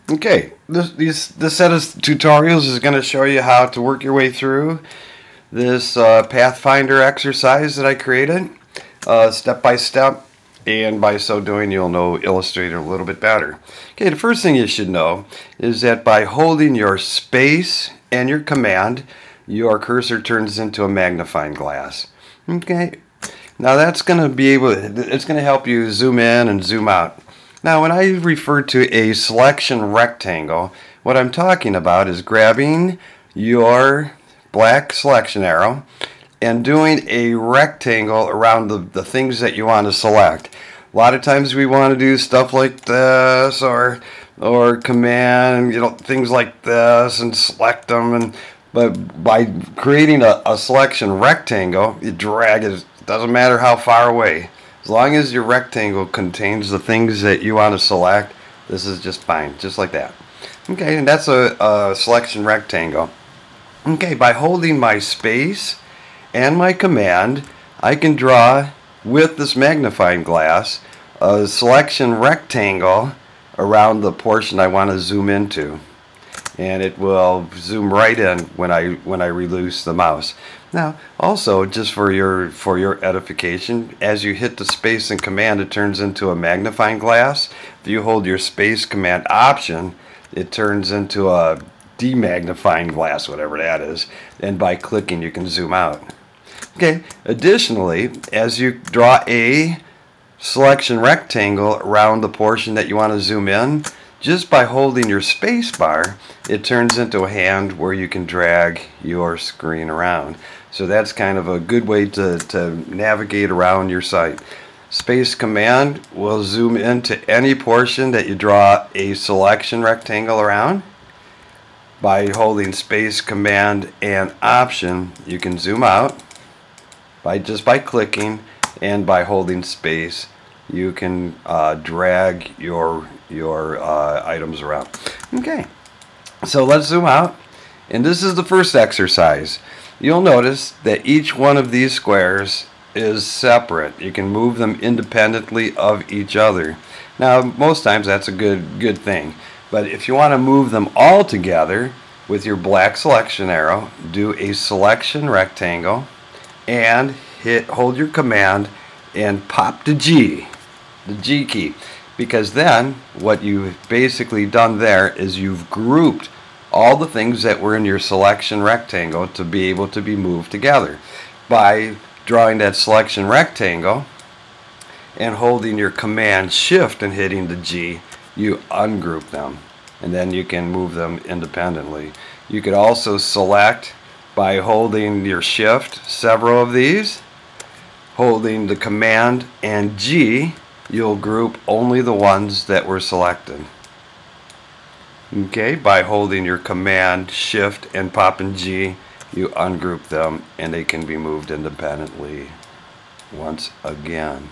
Okay, this set of tutorials is going to show you how to work your way through this PathFinder exercise that I created step by step, and by so doing you'll know Illustrator a little bit better. Okay, the first thing you should know is that by holding your space and your command, your cursor turns into a magnifying glass. Okay, now that's going to it's going to help you zoom in and zoom out. Now, when I refer to a selection rectangle, what I'm talking about is grabbing your black selection arrow and doing a rectangle around the things that you want to select. A lot of times we want to do stuff like this or command, things like this, and select them. But by creating a selection rectangle, you drag it. It doesn't matter how far away. As long as your rectangle contains the things that you want to select, this is just fine, just like that. Okay, and that's a selection rectangle. Okay, by holding my space and my command, I can draw with this magnifying glass a selection rectangle around the portion I want to zoom into, and it will zoom right in when I release the mouse. Now, also, just for your edification, as you hit the space and command, it turns into a magnifying glass. If you hold your space command option, it turns into a demagnifying glass, whatever that is, and by clicking you can zoom out. Okay, additionally, as you draw a selection rectangle around the portion that you want to zoom in, just by holding your space bar, it turns into a hand where you can drag your screen around. So that's kind of a good way to navigate around your site. Space command will zoom into any portion that you draw a selection rectangle around. By holding space command and option, you can zoom out just by clicking, and by holding space you can drag your items around. Okay, so let's zoom out, and this is the first exercise. You'll notice that each one of these squares is separate. You can move them independently of each other. Now, most times that's a good thing, but if you want to move them all together with your black selection arrow, do a selection rectangle and hold your command and pop the G key, because then what you've basically done there is you've grouped all the things that were in your selection rectangle to be able to be moved together. By drawing that selection rectangle and holding your command shift and hitting the G, you ungroup them, and then you can move them independently. You could also select by holding your shift several of these. Holding the command and G, you'll group only the ones that were selected. Okay, by holding your command, shift, and popping G, you ungroup them and they can be moved independently once again.